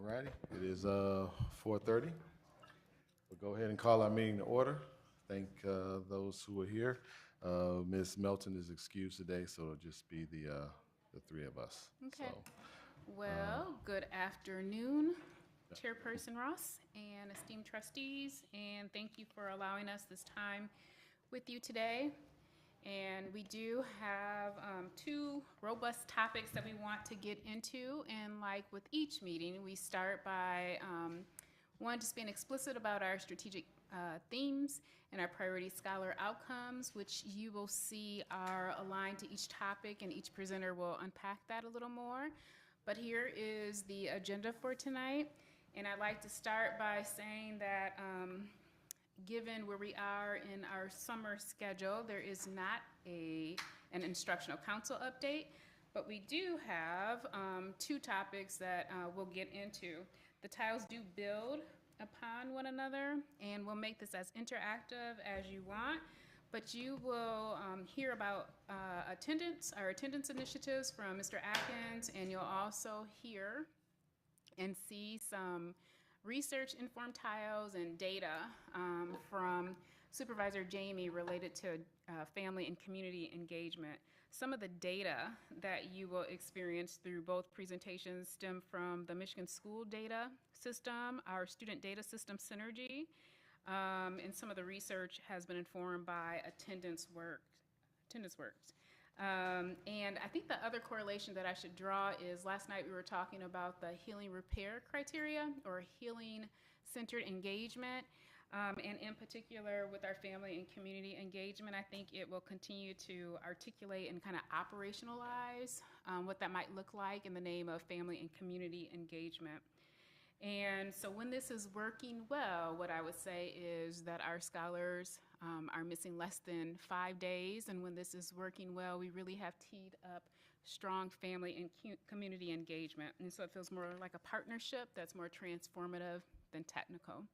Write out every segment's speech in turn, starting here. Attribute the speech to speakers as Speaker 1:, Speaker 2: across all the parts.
Speaker 1: righty, it is 4:30. We'll go ahead and call our meeting to order. Thank those who are here. Ms. Melton is excused today, so it'll just be the three of us.
Speaker 2: Okay.
Speaker 1: So,
Speaker 2: Well, good afternoon, Chairperson Ross and esteemed trustees, and thank you for allowing us this time with you today. And we do have two robust topics that we want to get into, and like with each meeting, we start by one, just being explicit about our strategic themes and our priority scholar outcomes, which you will see are aligned to each topic, and each presenter will unpack that a little more. But here is the agenda for tonight, and I'd like to start by saying that given where we are in our summer schedule, there is not an instructional council update, but we do have two topics that we'll get into. The tiles do build upon one another, and we'll make this as interactive as you want, but you will hear about our attendance initiatives from Mr. Atkins, and you'll also hear and see some research-informed tiles and data from Supervisor Jamie related to family and community engagement. Some of the data that you will experience through both presentations stem from the Michigan School Data System, our Student Data System Synergy, and some of the research has been informed by Attendance Works. And I think the other correlation that I should draw is last night we were talking about the healing repair criteria or healing-centered engagement. And in particular with our family and community engagement, I think it will continue to articulate and kind of operationalize what that might look like in the name of family and community engagement. And so when this is working well, what I would say is that our scholars are missing less than 5 days. And when this is working well, we really have teed up strong family and community engagement. And so it feels more like a partnership that's more transformative than technical.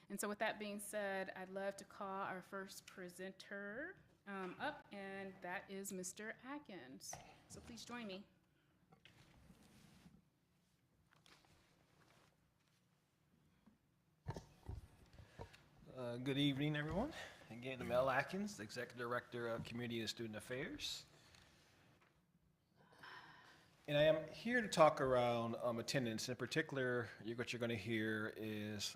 Speaker 2: And so with that being said, I'd love to call our first presenter up, and that is Mr. Atkins. So please join me.
Speaker 3: Good evening, everyone. Again, I'm Mel Atkins, Executive Director of Community and Student Affairs. And I am here to talk around attendance. In particular, what you're going to hear is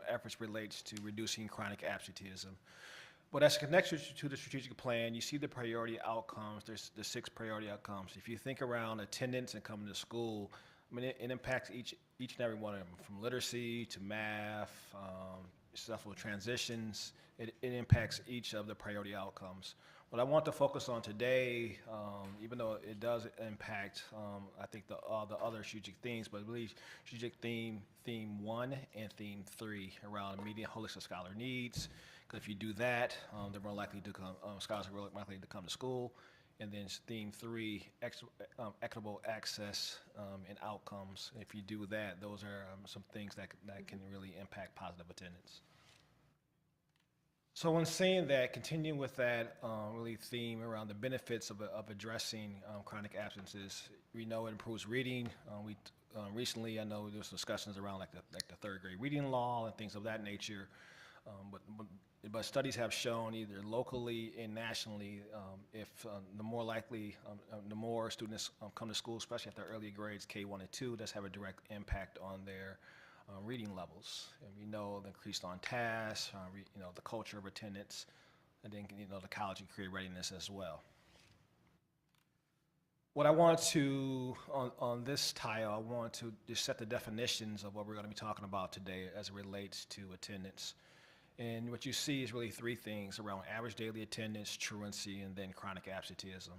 Speaker 3: efforts relates to reducing chronic absenteeism. But as connected to the strategic plan, you see the priority outcomes. There's the 6 priority outcomes. If you think around attendance and coming to school, I mean, it impacts each and every one of them, from literacy to math, stuff with transitions. It impacts each of the priority outcomes. What I want to focus on today, even though it does impact, I think the other strategic themes, but I believe strategic theme 1 and theme 3 around meeting holistic scholar needs. Because if you do that, they're more likely to come. Scholars are more likely to come to school. And then theme 3, equitable access and outcomes. If you do that, those are some things that can really impact positive attendance. So when saying that, continuing with that really theme around the benefits of addressing chronic absences, we know it improves reading. Recently, I know there was discussions around like the 3rd grade reading law and things of that nature. But studies have shown either locally and nationally, if the more students come to school, especially at their early grades, K1 and 2, does have a direct impact on their reading levels. And we know the increased on task, the culture of attendance, and then the college and career readiness as well. What I want to, on this tile, I want to just set the definitions of what we're going to be talking about today as it relates to attendance. And what you see is really 3 things around average daily attendance, truancy, and then chronic absenteeism.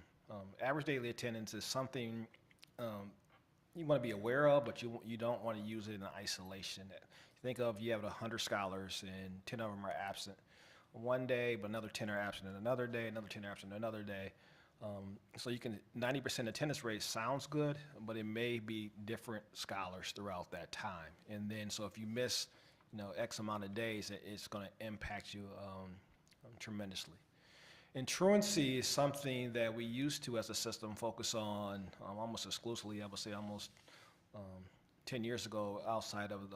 Speaker 3: Average daily attendance is something you want to be aware of, but you don't want to use it in isolation. Think of you have 100 scholars and 10 of them are absent one day, but another 10 are absent another day, another 10 are absent another day. So 90% attendance rate sounds good, but it may be different scholars throughout that time. And then, so if you miss, X amount of days, it's going to impact you tremendously. And truancy is something that we used to, as a system, focus on almost exclusively, I would say almost 10 years ago outside of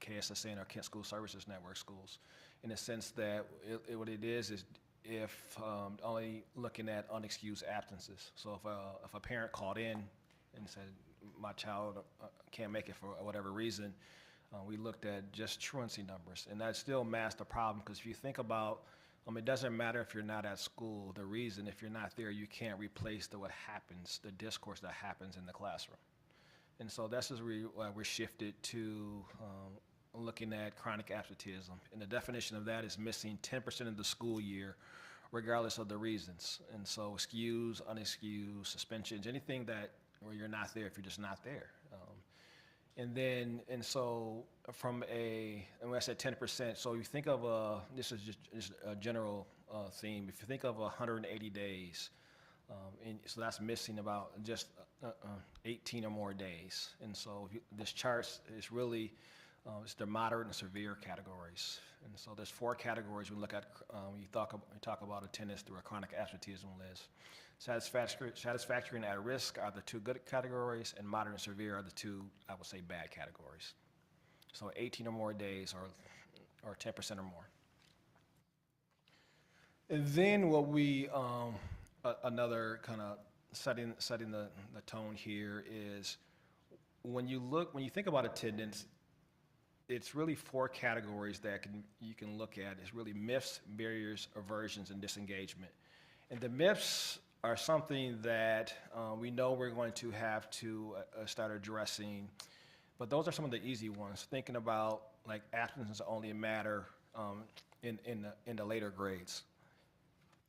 Speaker 3: KSSN or Kent School Services Network schools, in the sense that what it is if only looking at unexcused absences. So if a parent called in and said, my child can't make it for whatever reason, we looked at just truancy numbers, and that still masked the problem, because if you think about, it doesn't matter if you're not at school. The reason, if you're not there, you can't replace what happens, the discourse that happens in the classroom. And so that's just why we're shifted to looking at chronic absenteeism. And the definition of that is missing 10% of the school year, regardless of the reasons. And so excused, unexcused, suspensions, anything that where you're not there if you're just not there. And so from and when I said 10%, so you think of this is just a general theme. If you think of 180 days, and so that's missing about just 18 or more days. And so this chart is really, it's the moderate and severe categories. And so there's 4 categories we look at when you talk about attendance through a chronic absenteeism list. Satisfactory and at risk are the 2 good categories, and moderate and severe are the 2, I would say, bad categories. So 18 or more days or 10% or more. And then what we, another kind of setting the tone here is when you think about attendance, it's really 4 categories that you can look at. It's really myths, barriers, aversions, and disengagement. And the myths are something that we know we're going to have to start addressing, but those are some of the easy ones. Thinking about like absences only matter in the later grades,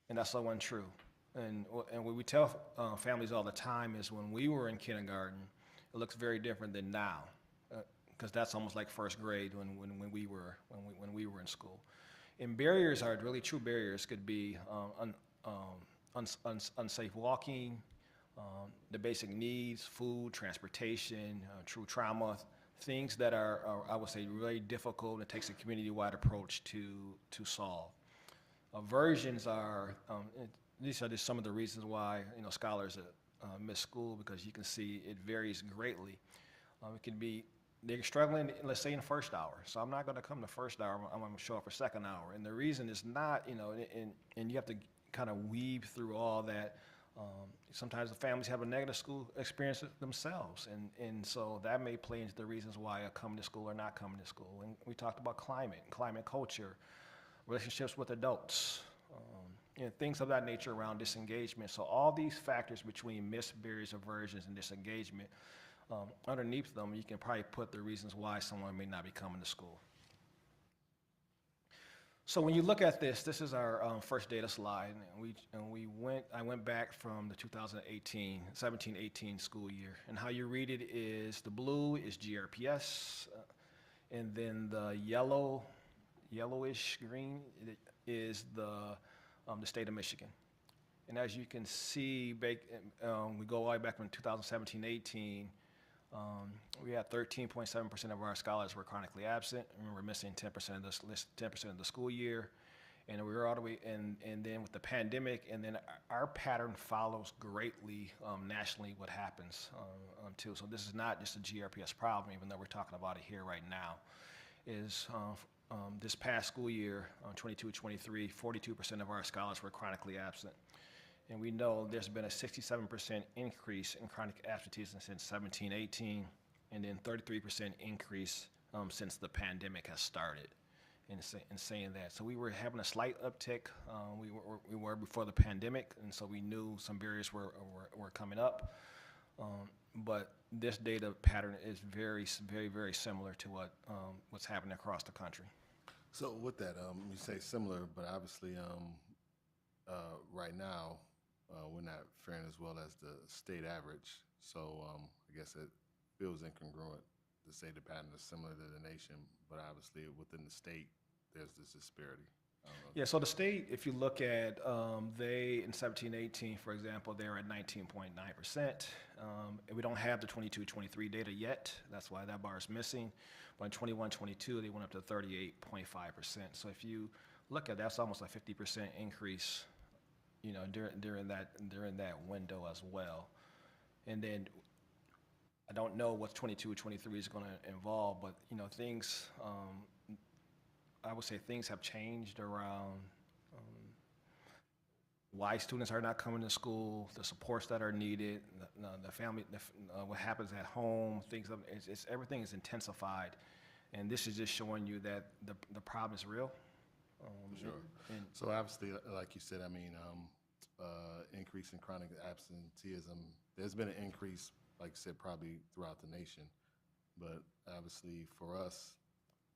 Speaker 3: and that's so untrue. And what we tell families all the time is when we were in kindergarten, it looks very different than now, because that's almost like first grade when we were in school. And barriers are really true barriers. Could be unsafe walking, the basic needs, food, transportation, true trauma, things that are, I would say, really difficult, and it takes a community-wide approach to solve. Aversions are, these are just some of the reasons why scholars miss school, because you can see it varies greatly. It can be they're struggling, let's say, in the first hour. So I'm not going to come the first hour. I'm going to show up for second hour. And the reason is not, and you have to kind of weave through all that. Sometimes the families have a negative school experience themselves. And so that may play into the reasons why are coming to school or not coming to school. And we talked about climate culture, relationships with adults, things of that nature around disengagement. So all these factors between myths, barriers, aversions, and disengagement, underneath them, you can probably put the reasons why someone may not be coming to school. So when you look at this is our first data slide, and I went back from the 17-18 school year, and how you read it is the blue is GRPS, and then the yellowish green is the state of Michigan. And as you can see, we go all the way back from 2017-18. We had 13.7% of our scholars were chronically absent, and we're missing 10% of this list, 10% of the school year, and we were all the way. And then with the pandemic, and then our pattern follows greatly nationally what happens too. So this is not just a GRPS problem, even though we're talking about it here right now. Is this past school year, 22-23, 42% of our scholars were chronically absent. And we know there's been a 67% increase in chronic absenteeism since 17-18, and then 33% increase since the pandemic has started in saying that. So we were having a slight uptick. We were before the pandemic, and so we knew some barriers were coming up. But this data pattern is very, very, very similar to what's happening across the country.
Speaker 1: So with that, you say similar, but obviously right now, we're not faring as well as the state average. So I guess it feels incongruent to say the pattern is similar to the nation, but obviously within the state, there's this disparity.
Speaker 3: Yeah, so the state, if you look at, they in 17-18, for example, they're at 19.9%. And we don't have the 22-23 data yet. That's why that bar is missing. But in 21-22, they went up to 38.5%. So if you look at that, that's almost a 50% increase, during that window as well. And then I don't know what 22, 23 is going to involve, but, you know, things, I would say things have changed around why students are not coming to school, the supports that are needed, the family, what happens at home, everything is intensified. And this is just showing you that the problem is real.
Speaker 1: Sure.
Speaker 3: And
Speaker 1: So obviously, like you said, I mean, increase in chronic absenteeism. There's been an increase, like I said, probably throughout the nation. But obviously for us,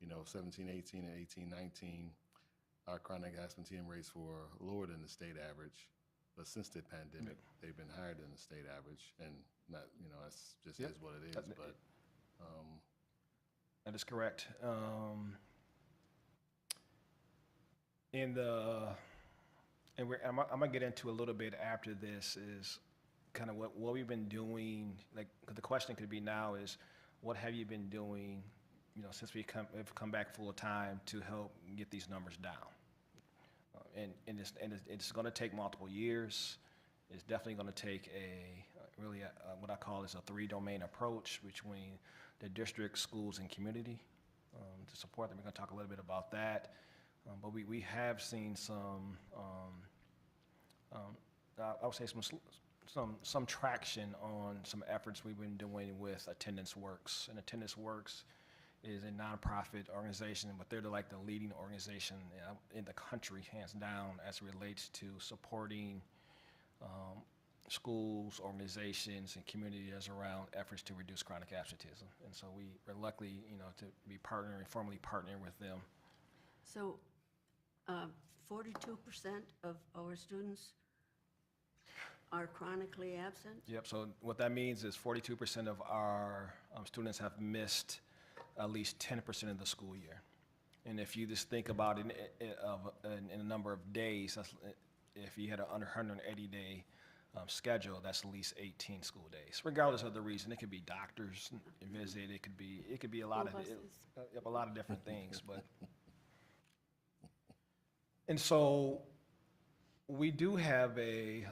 Speaker 1: you know, 17, 18, and 18, 19, our chronic absenteeism rates were lower than the state average. But since the pandemic, they've been higher than the state average. And not, you know, that's just
Speaker 3: Yep.
Speaker 1: is what it is.
Speaker 3: That-
Speaker 1: But
Speaker 3: That is correct. In the, and I'm gonna get into a little bit after this is kind of what we've been doing. Like, 'cause the question could be now is, what have you been doing, you know, since we've come back full time to help get these numbers down? And it's going to take multiple years. It's definitely going to take what I call is a 3-domain approach between the district, schools, and community to support them. We're going to talk a little bit about that. But we have seen some, I would say some traction on some efforts we've been doing with Attendance Works. And Attendance Works is a nonprofit organization, but they're like the leading organization in the country, hands down, as it relates to supporting schools, organizations, and communities around efforts to reduce chronic absenteeism. And so we're lucky, you know, to be formally partnering with them.
Speaker 4: So 42% of our students are chronically absent?
Speaker 3: Yep, so what that means is 42% of our students have missed at least 10% of the school year. And if you just think about it in a number of days, if you had an under 180-day schedule, that's at least 18 school days, regardless of the reason. It could be doctors visit, it could be a lot of a lot of different things. But and so we do have a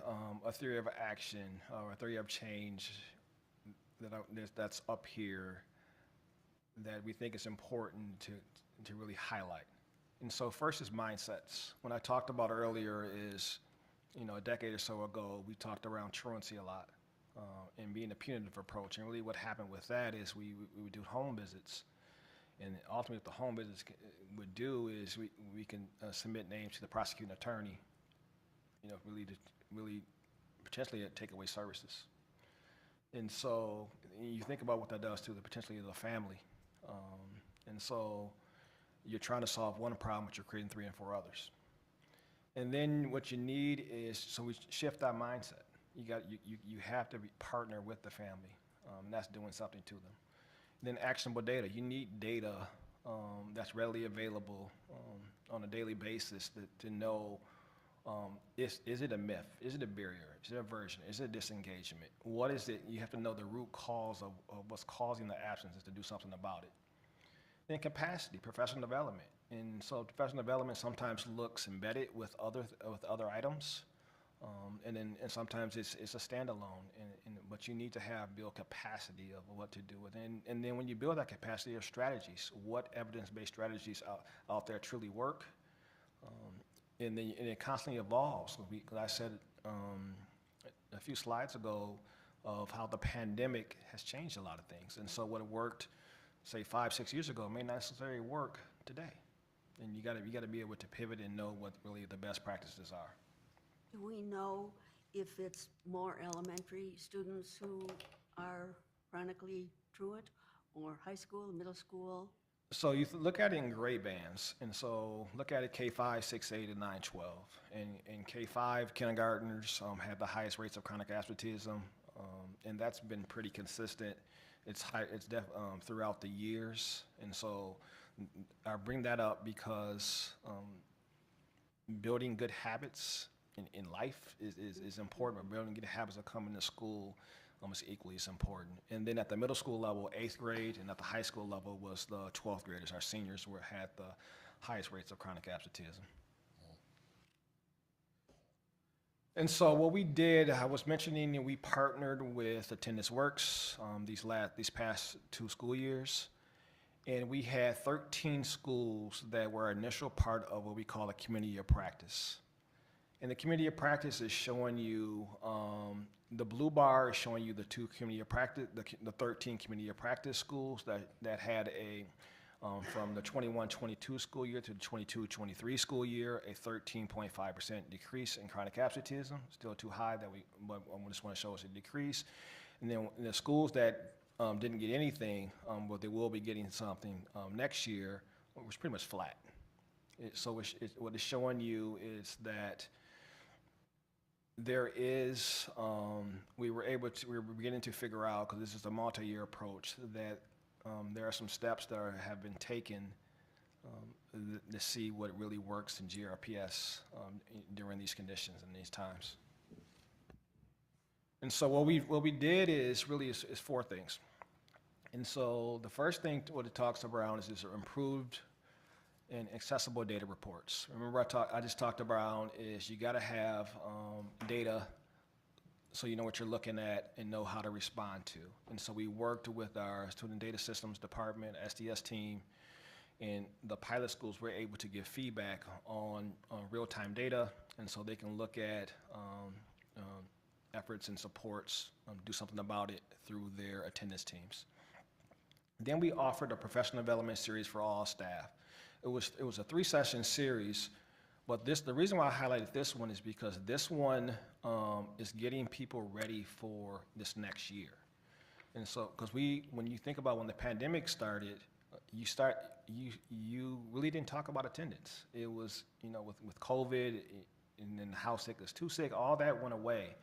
Speaker 3: theory of action or a theory of change that's up here that we think is important to really highlight. And so first is mindsets. When I talked about earlier is, you know, a decade or so ago, we talked around truancy a lot and being a punitive approach. And really what happened with that is we would do home visits. And ultimately what the home visits would do is we can submit names to the prosecuting attorney, you know, really potentially take away services. And so you think about what that does to potentially the family. And so you're trying to solve one problem, but you're creating 3 and 4 others. And then what you need is, so we shift our mindset. You have to partner with the family. And that's doing something to them. And then actionable data. You need data that's readily available on a daily basis to know, is it a myth? Is it a barrier? Is it aversion? Is it disengagement? What is it? You have to know the root cause of what's causing the absences to do something about it. Then capacity, professional development. And so professional development sometimes looks embedded with other items. And sometimes it's a standalone, but you need to build capacity of what to do with it. And then when you build that capacity, there's strategies. What evidence-based strategies out there truly work? And it constantly evolves. Because I said a few slides ago of how the pandemic has changed a lot of things. And so what worked, say 5, 6 years ago, may not necessarily work today. And you got to be able to pivot and know what really the best practices are.
Speaker 4: Do we know if it's more elementary students who are chronically truant, or high school, middle school?
Speaker 3: So you look at it in grade bands, and so look at it K5, 6, 8, and 9, 12. And in K5, kindergartners have the highest rates of chronic absenteeism, and that's been pretty consistent. It's high, throughout the years, and so I bring that up because building good habits in life is important, but building good habits of coming to school almost equally as important. And then at the middle school level, 8th grade, and at the high school level was the 12th graders, our seniors, had the highest rates of chronic absenteeism. And so what we did, I was mentioning that we partnered with Attendance Works these past 2 school years, and we had 13 schools that were initial part of what we call a community of practice. And the community of practice is showing you, the blue bar is showing you the 2 community of practice, the 13 community of practice schools that had a, from the 21-22 school year to the 22-23 school year, a 13.5% decrease in chronic absenteeism. Still too high but I just want to show us a decrease. And then the schools that didn't get anything, but they will be getting something next year, was pretty much flat. What it's showing you is that there is, we were beginning to figure out, because this is a multi-year approach, that there are some steps that have been taken to see what really works in GRPS during these conditions and these times. And so what we did is 4 things. And so the first thing what it talks around is improved and accessible data reports. Remember I just talked about is you got to have data so you know what you're looking at and know how to respond to. And so we worked with our Student Data Systems Department, SDS team, and the pilot schools were able to give feedback on real-time data, and so they can look at efforts and supports, do something about it through their attendance teams. Then we offered a professional development series for all staff. It was a 3-session series, but the reason why I highlighted this one is because this one is getting people ready for this next year. And so, because when you think about when the pandemic started, you really didn't talk about attendance. It was, with COVID, and then how sick is too sick, all that went away.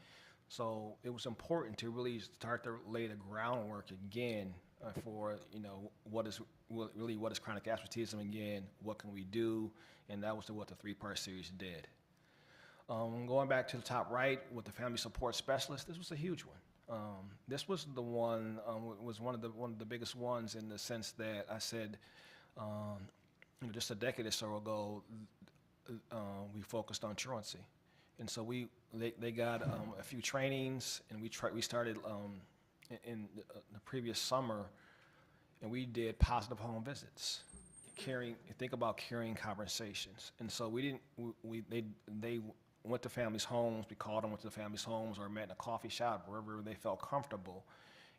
Speaker 3: So it was important to really start to lay the groundwork again for, what is chronic absenteeism again, what can we do, and that was what the 3-part series did. Going back to the top right with the family support specialist, this was a huge one. This was the one, was one of the biggest ones in the sense that I said, just a decade or so ago, we focused on truancy. And so they got a few trainings, and we started in the previous summer, and we did positive home visits, think about carrying conversations. And so they went to families' homes, we called them, went to the families' homes, or met in a coffee shop, wherever they felt comfortable.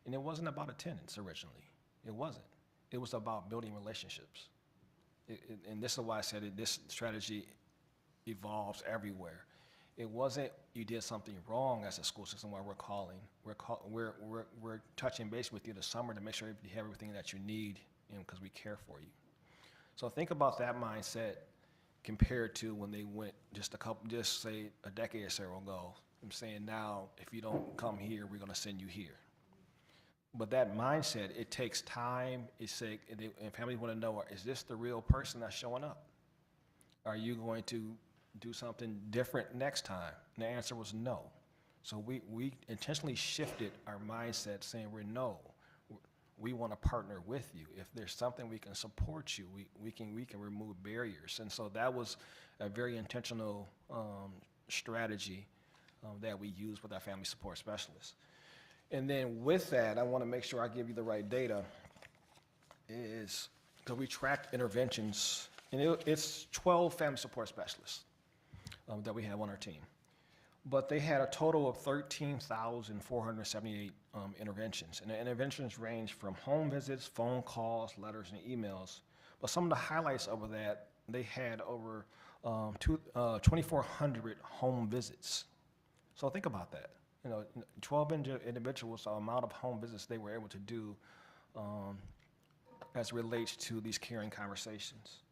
Speaker 3: And it wasn't about attendance originally. It wasn't. It was about building relationships. And this is why I said this strategy evolves everywhere. It wasn't you did something wrong as a school system where we're calling. We're touching base with you this summer to make sure you have everything that you need, because we care for you. So think about that mindset compared to when they went just say a decade or so ago. I'm saying now, if you don't come here, we're going to send you here. But that mindset, it takes time. And families want to know, is this the real person that's showing up? Are you going to do something different next time? And the answer was no. So we intentionally shifted our mindset, saying we want to partner with you. If there's something we can support you, we can remove barriers. And so that was a very intentional strategy that we use with our family support specialists. And then with that, I want to make sure I give you the right data, is because we tracked interventions, and it's 12 family support specialists that we have on our team. But they had a total of 13,478 interventions. And the interventions range from home visits, phone calls, letters, and emails. But some of the highlights of that, they had over 2,400 home visits. So think about that. 12 individuals, the amount of home visits they were able to do as it relates to these caring conversations.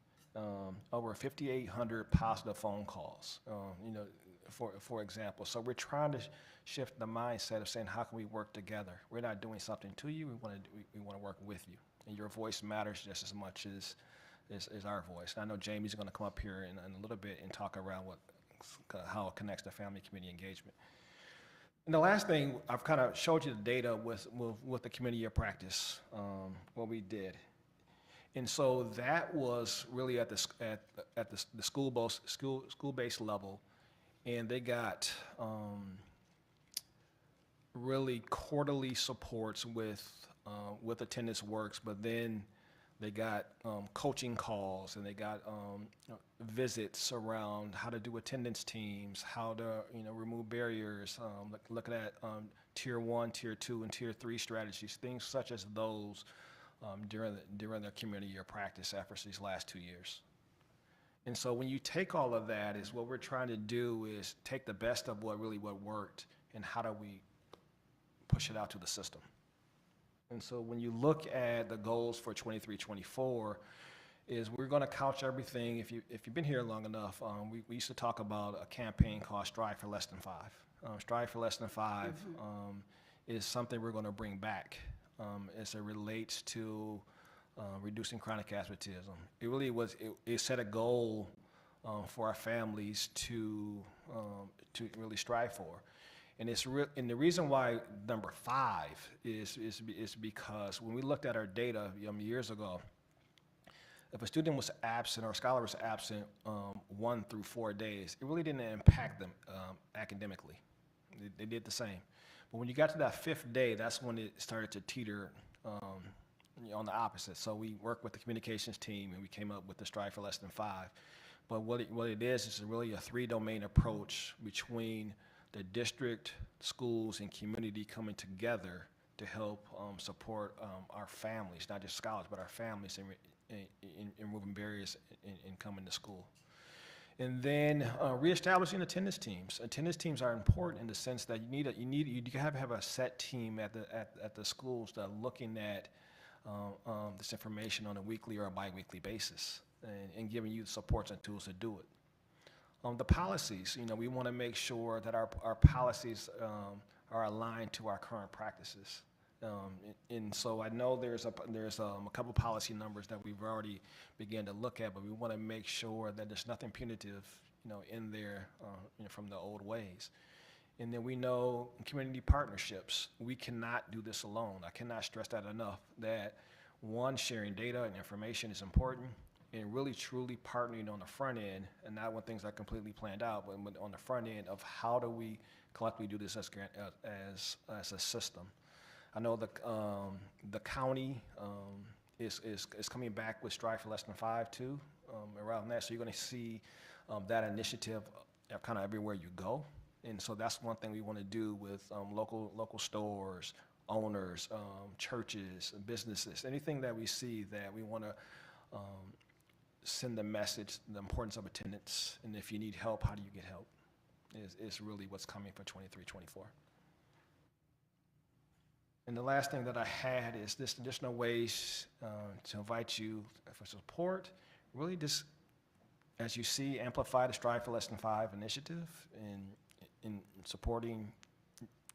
Speaker 3: Over 5,800 positive phone calls, for example. So we're trying to shift the mindset of saying, how can we work together? We're not doing something to you, we want to work with you. And your voice matters just as much as our voice. And I know Jamie's going to come up here in a little bit and talk around how it connects to family community engagement. And the last thing, I've kind of showed you the data with the community of practice, what we did. And so that was really at the school-based level. and they got really quarterly supports with Attendance Works, but then they got coaching calls, and they got visits around how to do attendance teams, how to remove barriers, looking at tier 1, tier 2, and tier 3 strategies, things such as those during their community year practice efforts these last 2 years. And so when you take all of that, is what we're trying to do is take the best of what worked, and how do we push it out to the system. And so when you look at the goals for 23-24, is we're going to couch everything. If you've been here long enough, we used to talk about a campaign called Strive for Less Than 5. Strive for Less Than 5 is something we're going to bring back as it relates to reducing chronic absenteeism. It really was. It set a goal for our families to really strive for. And and the reason why number 5 is because when we looked at our data years ago, if a student was absent or a scholar was absent 1 through 4 days, it really didn't impact them academically. They did the same. But when you got to that 5th day, that's when it started to teeter on the opposite. So we worked with the communications team, and we came up with the Strive for Less Than 5. But what it is really a 3-domain approach between the district, schools, and community coming together to help support our families, not just scholars, but our families in removing barriers in coming to school. And then reestablishing attendance teams. Attendance teams are important in the sense that you have a set team at the schools that are looking at this information on a weekly or a biweekly basis, and giving you the supports and tools to do it. The policies, we want to make sure that our policies are aligned to our current practices. And so I know there's a couple policy numbers that we've already began to look at, but we want to make sure that there's nothing punitive, in there, from the old ways. And then we know community partnerships, we cannot do this alone. I cannot stress that enough, that one, sharing data and information is important, and really truly partnering on the front end, and not when things are completely planned out, but on the front end of how do we collectively do this as a system. I know the county is coming back with Strive for Less Than 5 too, around that. So you're going to see that initiative kind of everywhere you go. And so that's one thing we want to do with local stores, owners, churches, businesses, anything that we see that we want to send the message, the importance of attendance, and if you need help, how do you get help, is really what's coming for 23-24. And the last thing that I had is this additional ways to invite you for support. Really just, as you see, amplify the Strive for Less Than 5 initiative in supporting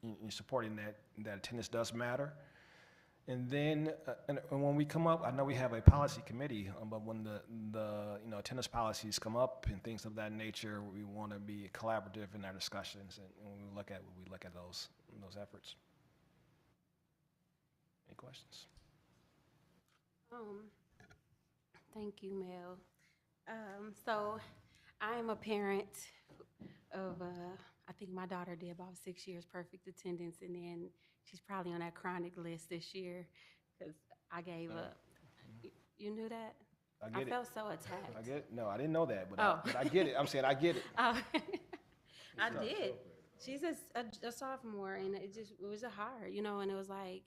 Speaker 3: that attendance does matter. And then and when we come up, I know we have a policy committee, but when the attendance policies come up and things of that nature, we want to be collaborative in our discussions, and when we look at those efforts. Any questions?
Speaker 5: Thank you, Mel. So I am a parent of, I think my daughter did about 6 years perfect attendance, and then she's probably on that chronic list this year because I gave up. You knew that? I felt so attacked.
Speaker 3: I get it. No, I didn't know that, but I get it. I'm saying I get it.
Speaker 5: Oh, I did. She's a sophomore, and it was hard, and it was like,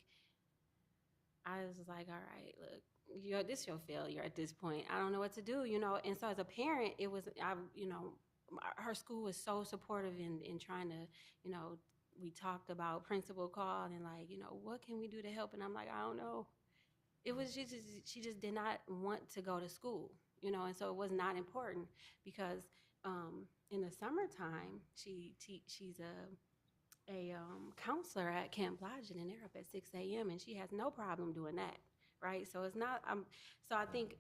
Speaker 5: I was like, all right, look, this is your failure at this point. I don't know what to do, And so as a parent, it was, her school was so supportive in trying to, we talked about principal call and like, what can we do to help? And I'm like, I don't know. It was she just did not want to go to school, and so it was not important because in the summertime, she's a counselor at Camp Lodgen, and they're up at 6 a.m. and she has no problem doing that, right? So it's not, so I think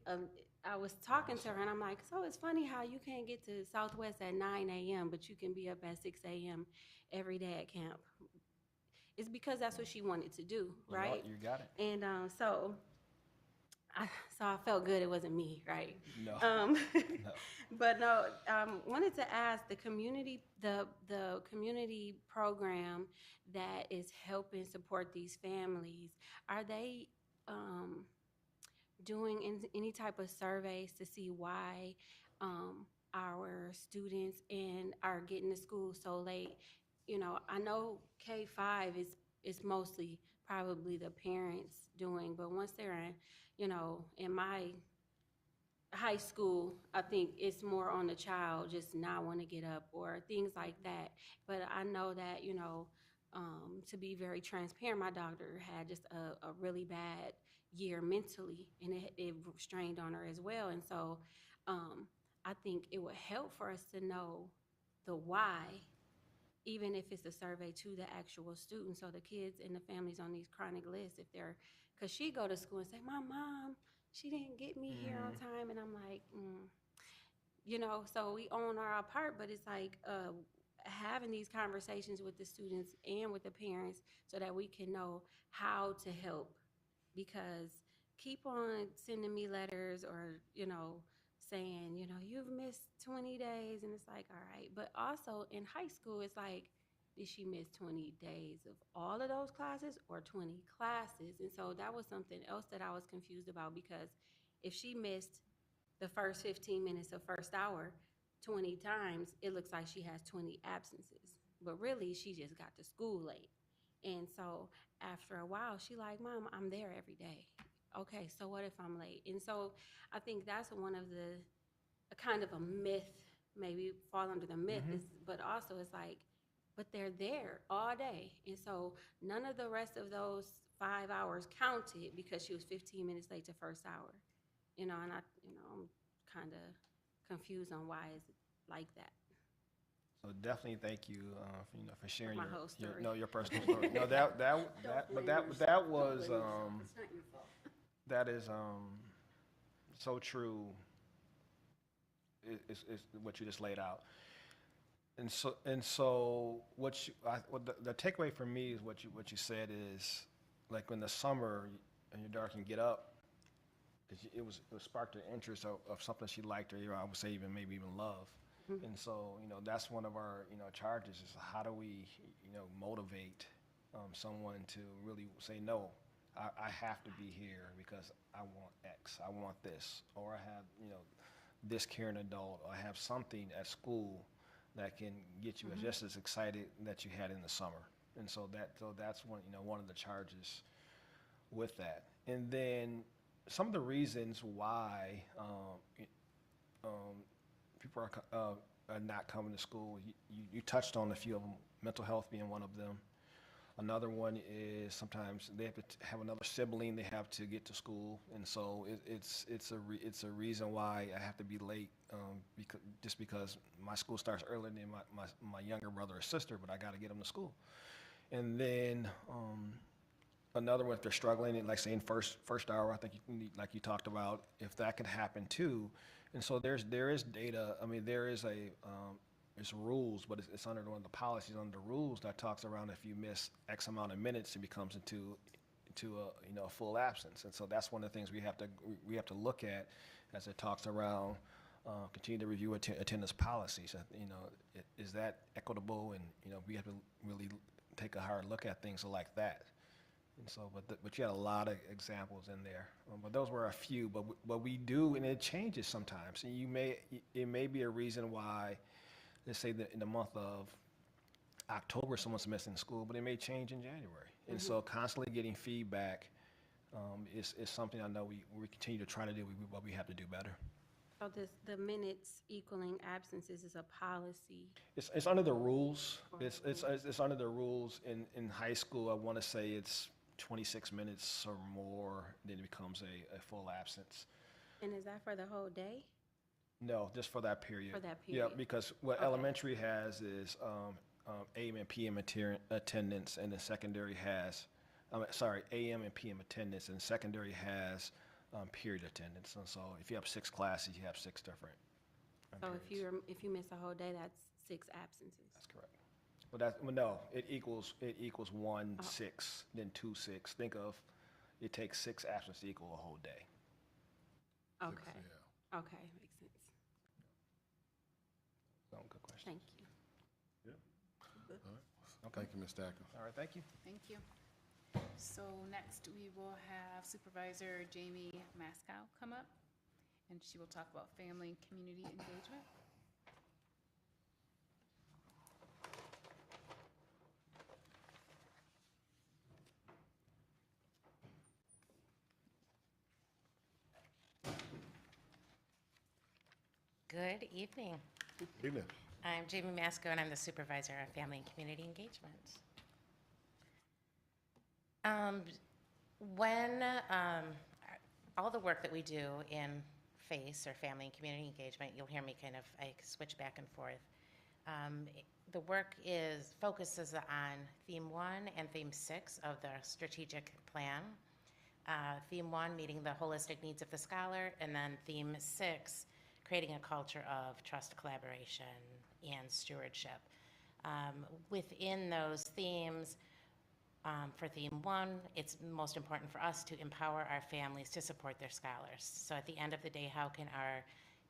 Speaker 5: I was talking to her and I'm like, so it's funny how you can't get to Southwest at 9 a.m., but you can be up at 6 a.m. every day at camp. It's because that's what she wanted to do, right?
Speaker 3: You got it.
Speaker 5: And so so I felt good it wasn't me, right?
Speaker 3: No.
Speaker 5: Um,
Speaker 3: No.
Speaker 5: but no, wanted to ask the community program that is helping support these families. Are they doing any type of surveys to see why our students and are getting to school so late? You know, I know K-5 is mostly probably the parents doing, but once they're in, you know, in my high school, I think it's more on the child just not want to get up or things like that. But I know that, you know, to be very transparent, my daughter had just a really bad year mentally, and it strained on her as well. And so I think it would help for us to know the why, even if it's a survey to the actual students, so the kids and the families on these chronic lists, if they're, because she go to school and say, my mom, she didn't get me here on time, and I'm like, you know, so we own our part, but it's like having these conversations with the students and with the parents so that we can know how to help, because keep on sending me letters or, you know, saying, you know, you've missed 20 days. And it's like, all right. But also in high school, it's like, did she miss 20 days of all of those classes or 20 classes? And so that was something else that I was confused about, because if she missed the first 15 minutes of first hour 20 times, it looks like she has 20 absences. But really, she just got to school late. And so after a while, she like, Mom, I'm there every day. Okay, so what if I'm late? And so I think that's one of a kind of a myth, maybe fall under the myth, is, but also it's like, but they're there all day. And so none of the rest of those 5 hours counted because she was 15 minutes late to first hour. You know, and I'm kind of confused on why is it like that.
Speaker 3: So definitely thank you, for sharing
Speaker 5: My
Speaker 3: your,
Speaker 5: whole story.
Speaker 3: your personal story. No, that was,
Speaker 4: It's not your fault.
Speaker 3: that is, so true. Is what you just laid out. And so what the takeaway for me is what you said is, like, in the summer and your daughter can get up, because it sparked her interest of something she liked, or I would say maybe even love. And so, that's one of our, charges is how do we, motivate someone to really say, no, I have to be here because I want X, I want this, or I have, this caring adult, or I have something at school that can get you just as excited that you had in the summer. And so that's one of the charges with that. And then some of the reasons why people are not coming to school, you touched on a few of them, mental health being one of them. Another one is sometimes they have to have another sibling they have to get to school, and so it's a reason why I have to be late, because my school starts earlier than my younger brother or sister, but I got to get them to school. And then another one, if they're struggling, like saying first hour, I think like you talked about, if that can happen too. And so there is data. I mean, there's rules, but it's under one of the policies under the rules that talks around if you miss X amount of minutes, it becomes into a full absence. And so that's one of the things we have to look at as it talks around continue to review attendance policies. Is that equitable? And we have to really take a hard look at things like that. And so, but you had a lot of examples in there. But those were a few. But we do, and it changes sometimes. And it may be a reason why. Let's say that in the month of October, someone's missing school, but it may change in January. And so constantly getting feedback is something I know we continue to try to do, but we have to do better.
Speaker 5: So the minutes equaling absences is a policy.
Speaker 3: It's under the rules. It's under the rules. In high school, I want to say it's 26 minutes or more, then it becomes a full absence.
Speaker 5: And is that for the whole day?
Speaker 3: No, just for that period.
Speaker 5: For that
Speaker 3: Yeah,
Speaker 5: period.
Speaker 3: because what elementary has is AM and PM attendance, and the secondary has, AM and PM attendance, and secondary has period attendance. And so if you have 6 classes, you have 6 different
Speaker 5: So
Speaker 3: periods.
Speaker 5: if you miss a whole day, that's 6 absences.
Speaker 3: That's correct. Well, no, it equals 1 6, then 2 6. Think of it takes 6 absences to equal a whole day.
Speaker 5: Okay.
Speaker 1: Yeah.
Speaker 5: Okay, makes sense.
Speaker 3: So, good question.
Speaker 5: Thank you.
Speaker 1: All right. Thank you, Ms. Stackles.
Speaker 3: All right, thank you.
Speaker 2: Thank you. So next, we will have Supervisor Jamie Mascow come up, and she will talk about family and community engagement.
Speaker 6: Good evening.
Speaker 1: Evening.
Speaker 6: I'm Jamie Masco, and I'm the Supervisor of Family and Community Engagement. When all the work that we do in FACE, or Family and Community Engagement, you'll hear me I switch back and forth. The work focuses on Theme 1 and Theme 6 of the strategic plan. Theme 1, meeting the holistic needs of the scholar, and then Theme 6, creating a culture of trust, collaboration, and stewardship. Within those themes, for Theme 1, it's most important for us to empower our families to support their scholars. So at the end of the day, how can our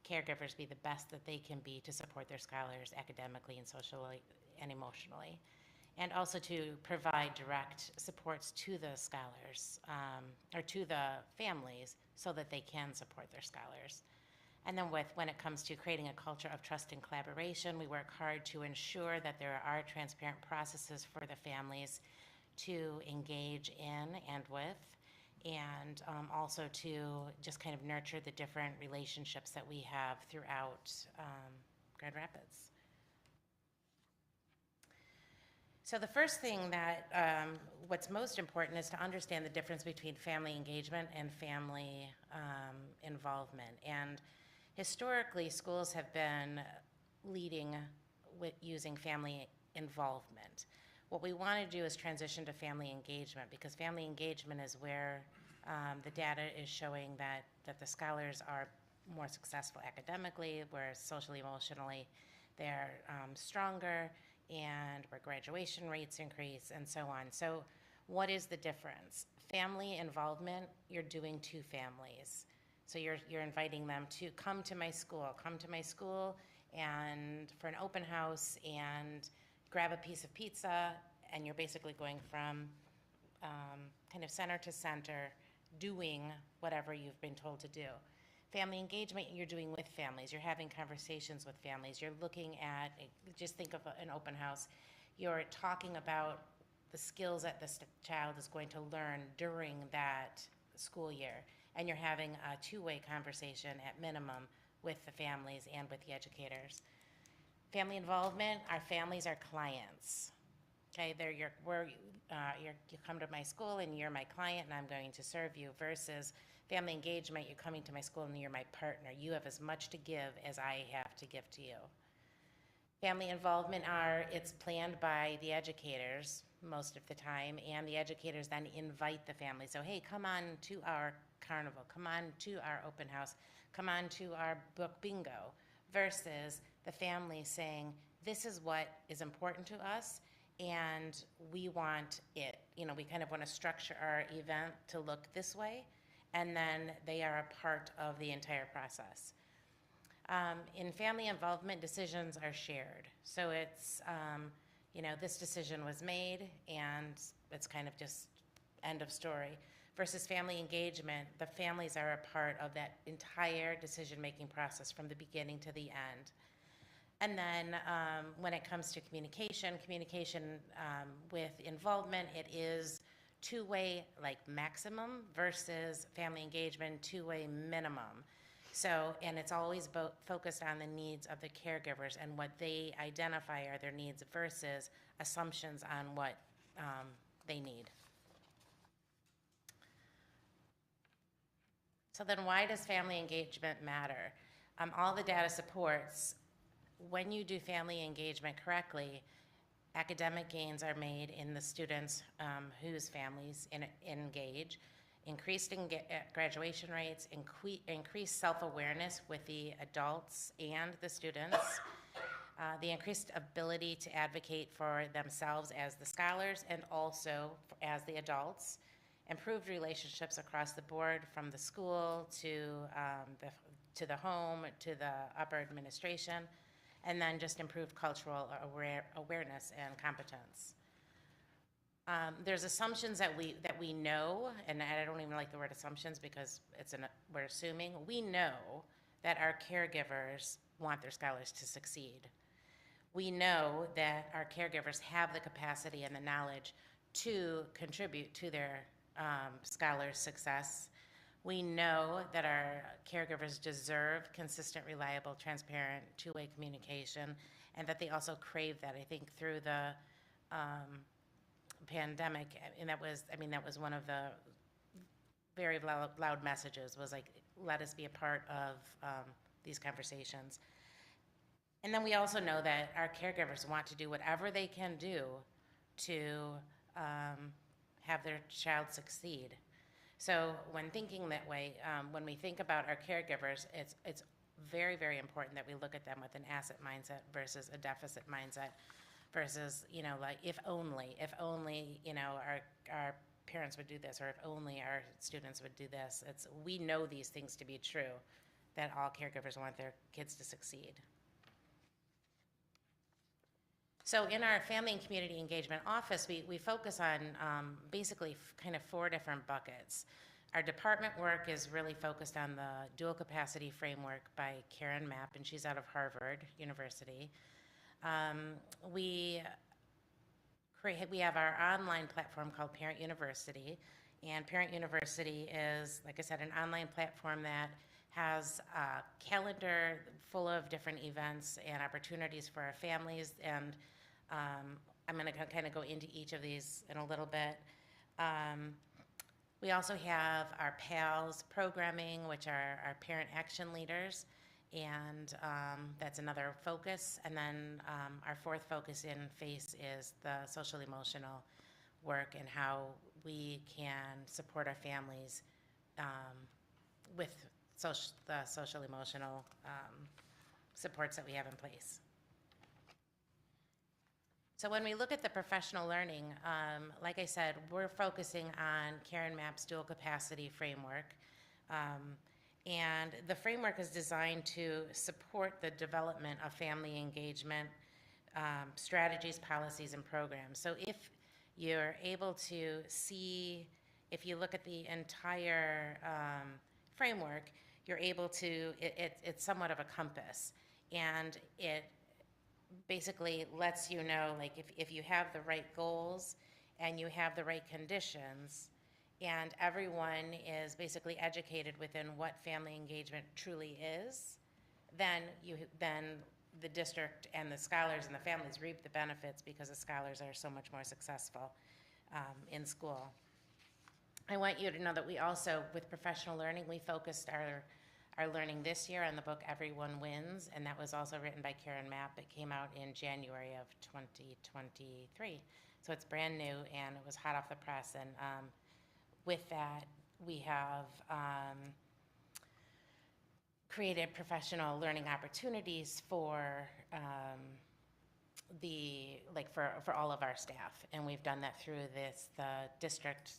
Speaker 6: caregivers be the best that they can be to support their scholars academically and socially and emotionally? And also to provide direct supports to the scholars, or to the families, so that they can support their scholars. And then when it comes to creating a culture of trust and collaboration, we work hard to ensure that there are transparent processes for the families to engage in and with, and also to just kind of nurture the different relationships that we have throughout Grand Rapids. So the first thing that, what's most important is to understand the difference between family engagement and family involvement. And historically, schools have been leading with using family involvement. What we want to do is transition to family engagement, because family engagement is where the data is showing that the scholars are more successful academically, where socially, emotionally, they're stronger, and where graduation rates increase, and so on. So what is the difference? Family involvement, you're doing to families. So you're inviting them to come to my school and for an open house and grab a piece of pizza, and you're basically going from kind of center to center, doing whatever you've been told to do. Family engagement, you're doing with families. You're having conversations with families. You're looking at, just think of an open house. You're talking about the skills that this child is going to learn during that school year. And you're having a two-way conversation at minimum with the families and with the educators. Family involvement, our families are clients. Okay, you come to my school and you're my client and I'm going to serve you, versus family engagement, you're coming to my school and you're my partner. You have as much to give as I have to give to you. Family involvement it's planned by the educators most of the time, and the educators then invite the family. So, hey, come on to our carnival, come on to our open house, come on to our book bingo, versus the family saying, this is what is important to us, and we want it. We kind of want to structure our event to look this way, and then they are a part of the entire process. In family involvement, decisions are shared. So it's, this decision was made, and it's kind of just end of story. Versus family engagement, the families are a part of that entire decision-making process from the beginning to the end. And then when it comes to communication with involvement, it is two-way, like maximum, versus family engagement, two-way minimum. So, and it's always focused on the needs of the caregivers and what they identify are their needs versus assumptions on what they need. So then why does family engagement matter? All the data supports when you do family engagement correctly, academic gains are made in the students whose families engage, increased graduation rates, increased self-awareness with the adults and the students, the increased ability to advocate for themselves as the scholars and also as the adults, improved relationships across the board, from the school to the home, to the upper administration, and then just improved cultural awareness and competence. There's assumptions that we know, and I don't even like the word assumptions because we're assuming. We know that our caregivers want their scholars to succeed. We know that our caregivers have the capacity and the knowledge to contribute to their scholars' success. We know that our caregivers deserve consistent, reliable, transparent, two-way communication, and that they also crave that. I think through the pandemic, and that was one of the very loud messages, was like, let us be a part of these conversations. And then we also know that our caregivers want to do whatever they can do to have their child succeed. So when thinking that way, when we think about our caregivers, it's very, very important that we look at them with an asset mindset versus a deficit mindset, versus, like, if only, our parents would do this, or if only our students would do this. We know these things to be true, that all caregivers want their kids to succeed. So in our family and community engagement office, we focus on basically kind of 4 different buckets. Our department work is really focused on the dual capacity framework by Karen Mapp, and she's out of Harvard University. We have our online platform called Parent University, and Parent University is, like I said, an online platform that has a calendar full of different events and opportunities for our families, and I'm going to kind of go into each of these in a little bit. We also have our PALS programming, which are our parent action leaders, and that's another focus. And then our 4th focus in FACE is the social emotional work and how we can support our families with the social emotional supports that we have in place. So when we look at the professional learning, like I said, we're focusing on Karen Mapp's dual capacity framework. And the framework is designed to support the development of family engagement strategies, policies, and programs. So if you're able to see, if you look at the entire framework, you're able to, it's somewhat of a compass. And it basically lets you know, like, if you have the right goals and you have the right conditions, and everyone is basically educated within what family engagement truly is, then the district and the scholars and the families reap the benefits, because the scholars are so much more successful in school. I want you to know that we also, with professional learning, we focused our learning this year on the book Everyone Wins, and that was also written by Karen Mapp. It came out in January of 2023. So it's brand new, and it was hot off the press. And with that, we have created professional learning opportunities for for all of our staff. And we've done that through the district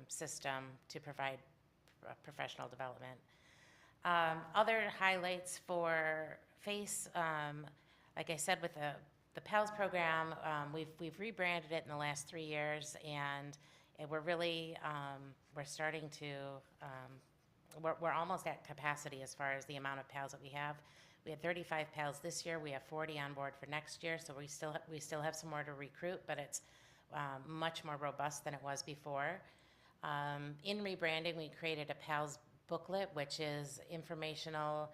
Speaker 6: system to provide professional development. Other highlights for FACE, like I said, with the PALS program, we've rebranded it in the last 3 years, and we're really, we're starting to, we're almost at capacity as far as the amount of PALS that we have. We had 35 PALS this year. We have 40 on board for next year, so we still have some more to recruit, but it's much more robust than it was before. In rebranding, we created a PALS booklet, which is informational.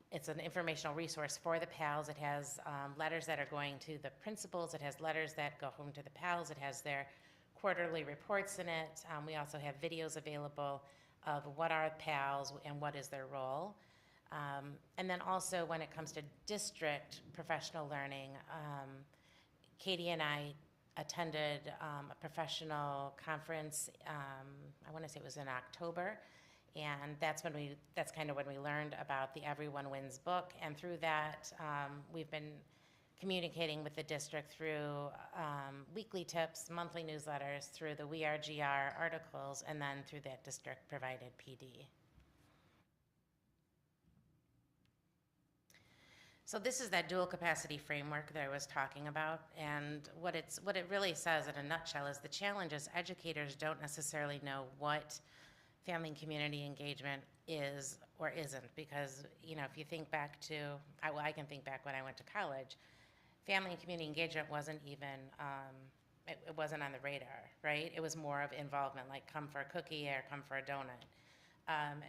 Speaker 6: It's an informational resource for the PALS. It has letters that are going to the principals. It has letters that go home to the PALS. It has their quarterly reports in it. We also have videos available of what are PALS and what is their role. And then also, when it comes to district professional learning, Katie and I attended a professional conference, I want to say it was in October, and that's kind of when we learned about the Everyone Wins book, and through that, we've been communicating with the district through weekly tips, monthly newsletters, through the We Are GR articles, and then through that district-provided PD. So this is that dual capacity framework that I was talking about, and what it really says in a nutshell is the challenge is educators don't necessarily know what family and community engagement is or isn't, because, you know, if you think back to, I can think back when I went to college, family and community engagement wasn't even, it wasn't on the radar, right? It was more of involvement, like come for a cookie or come for a donut.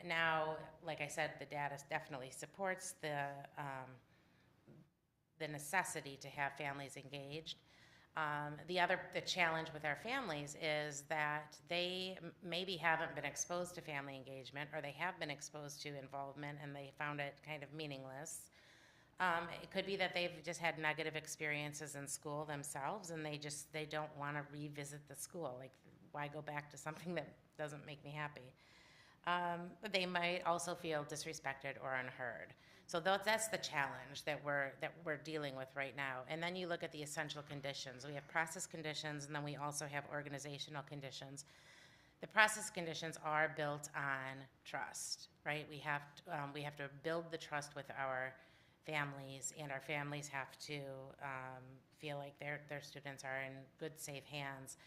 Speaker 6: Now, like I said, the data definitely supports the necessity to have families engaged. The challenge with our families is that they maybe haven't been exposed to family engagement, or they have been exposed to involvement and they found it kind of meaningless. It could be that they've just had negative experiences in school themselves, and they don't want to revisit the school. Like, why go back to something that doesn't make me happy? But they might also feel disrespected or unheard. So that's the challenge that we're dealing with right now. And then you look at the essential conditions. We have process conditions, and then we also have organizational conditions. The process conditions are built on trust, right? We have to build the trust with our families, and our families have to feel like their students are in good, safe hands.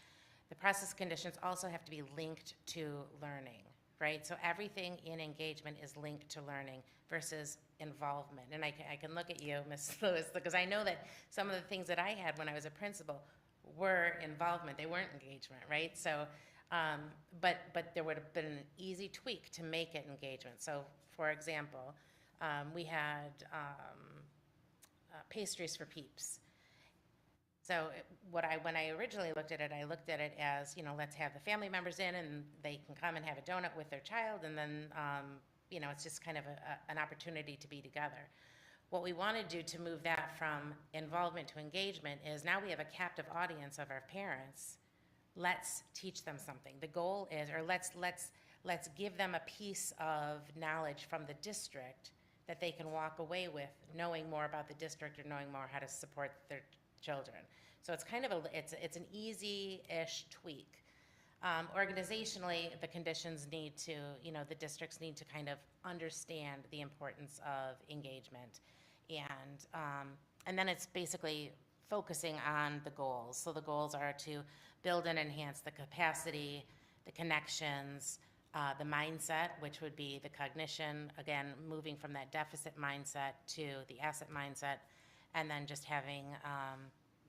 Speaker 6: The process conditions also have to be linked to learning, right? So everything in engagement is linked to learning versus involvement. And I can look at you, Ms. Lewis, because I know that some of the things that I had when I was a principal were involvement. They weren't engagement, right? So, but there would have been an easy tweak to make it engagement. So, for example, we had pastries for peeps. So when I originally looked at it, I looked at it as, you know, let's have the family members in and they can come and have a donut with their child, and then, you know, it's just kind of an opportunity to be together. What we want to do to move that from involvement to engagement is now we have a captive audience of our parents. Let's teach them something. The goal is, or let's give them a piece of knowledge from the district that they can walk away with, knowing more about the district or knowing more how to support their children. So it's kind of it's an easy-ish tweak. Organizationally, the conditions need to, you know, the districts need to kind of understand the importance of engagement, and then it's basically focusing on the goals. So the goals are to build and enhance the capacity, the connections, the mindset, which would be the cognition, again, moving from that deficit mindset to the asset mindset, and then just having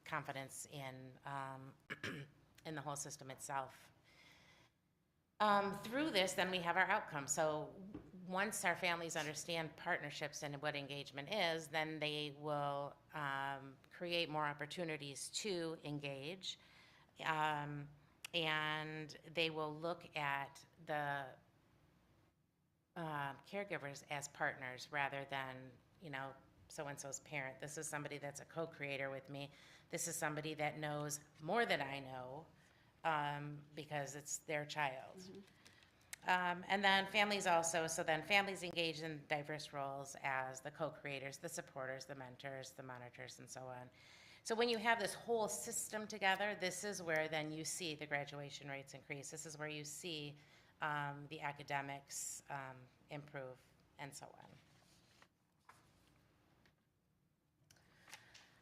Speaker 6: confidence in the whole system itself. Through this, then we have our outcomes. So once our families understand partnerships and what engagement is, then they will create more opportunities to engage, and they will look at the caregivers as partners rather than, you know, so-and-so's parent. This is somebody that's a co-creator with me. This is somebody that knows more than I know, because it's their child. Mm-hmm. And then families also, so then families engage in diverse roles as the co-creators, the supporters, the mentors, the monitors, and so on. So when you have this whole system together, this is where then you see the graduation rates increase. This is where you see the academics improve, and so on.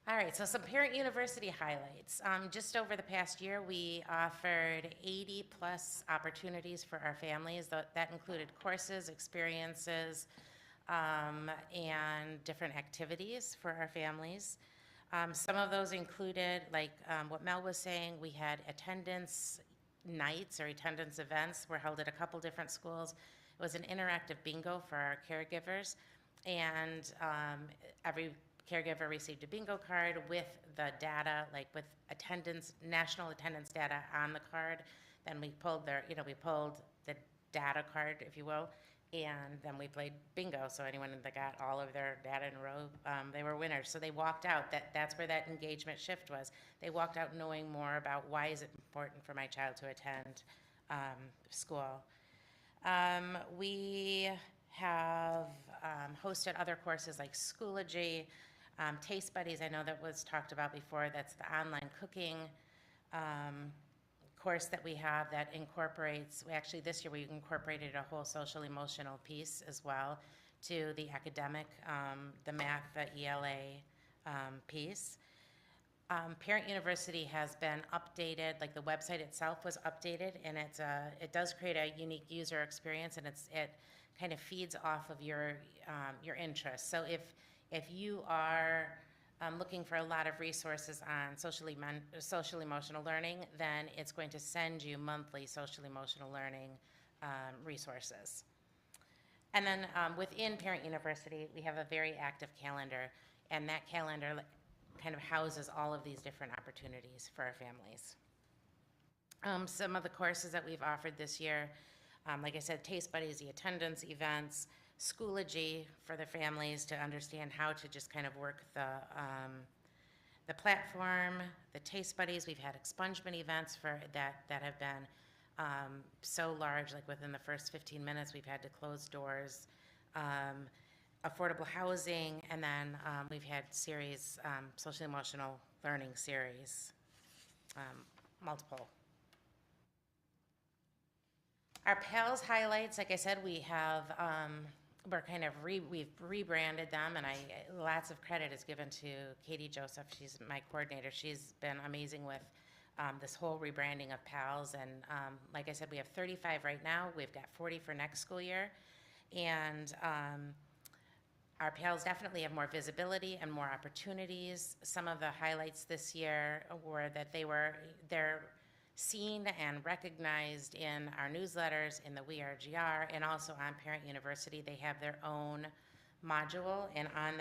Speaker 6: All right, so some Parent University highlights. Just over the past year, we offered 80 plus opportunities for our families. That included courses, experiences, and different activities for our families. Some of those included, like what Mel was saying, we had attendance nights or attendance events were held at a couple different schools. It was an interactive bingo for our caregivers, and every caregiver received a bingo card with the data, like with attendance, national attendance data on the card. Then we pulled we pulled the data card, if you will, and then we played bingo. So anyone that got all of their data in a row, they were winners. So they walked out. That's where that engagement shift was. They walked out knowing more about why is it important for my child to attend school. We have hosted other courses like Schoology. Taste Buddies, I know that was talked about before, that's the online cooking course that we have that incorporates, this year we incorporated a whole social emotional piece as well to the academic, the math, the ELA piece. Parent University has been updated, like the website itself was updated, and it does create a unique user experience, and it kind of feeds off of your interests. So if you are looking for a lot of resources on social emotional learning, then it's going to send you monthly social emotional learning resources. And then within Parent University, we have a very active calendar, and that calendar kind of houses all of these different opportunities for our families. Some of the courses that we've offered this year, like I said, Taste Buddies, the attendance events, Schoology for the families to understand how to just kind of work the platform, the Taste Buddies. We've had expungement events that have been so large, like within the first 15 minutes, we've had to close doors. Affordable housing, and then we've had series, social emotional learning series, multiple. Our PALS highlights, like I said, we have, we've rebranded them, and lots of credit is given to Katie Joseph. She's my coordinator. She's been amazing with this whole rebranding of PALS, and like I said, we have 35 right now. We've got 40 for next school year, and our PALs definitely have more visibility and more opportunities. Some of the highlights this year were that they're seen and recognized in our newsletters, in the We Are GR, and also on Parent University. They have their own module, and on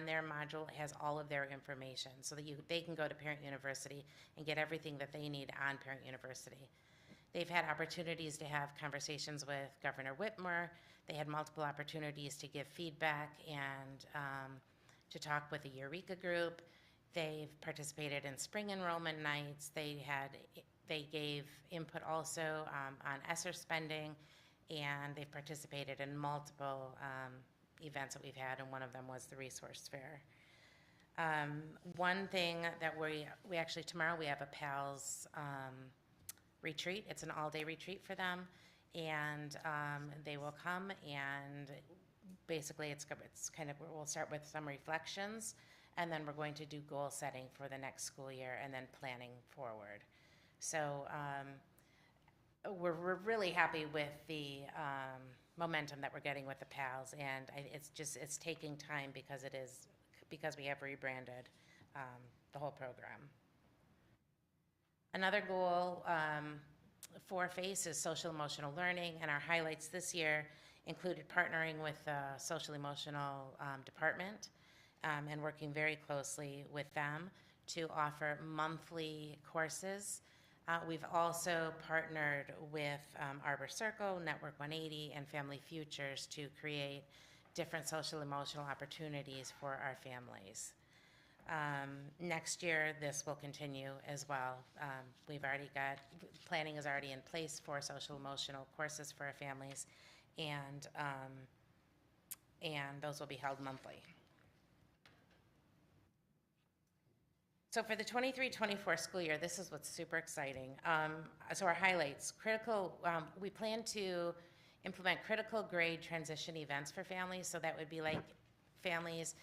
Speaker 6: their module has all of their information, so that they can go to Parent University and get everything that they need on Parent University. They've had opportunities to have conversations with Governor Whitmer. They had multiple opportunities to give feedback and to talk with the Eureka group. They've participated in spring enrollment nights. They gave input also on ESSER spending, and they've participated in multiple events that we've had, and one of them was the resource fair. One thing that we actually, tomorrow we have a PALS retreat. It's an all-day retreat for them, and they will come, and basically it's kind of, we'll start with some reflections, and then we're going to do goal setting for the next school year, and then planning forward. So we're really happy with the momentum that we're getting with the PALs, and it's taking time because we have rebranded the whole program. Another goal for FACE is social emotional learning, and our highlights this year included partnering with the social emotional department and working very closely with them to offer monthly courses. We've also partnered with Arbor Circle, Network 180, and Family Futures to create different social emotional opportunities for our families. Next year, this will continue as well. Planning is already in place for social emotional courses for our families, and those will be held monthly. So for the 23-24 school year, this is what's super exciting. So our highlights, we plan to implement critical grade transition events for families. So that would be like families,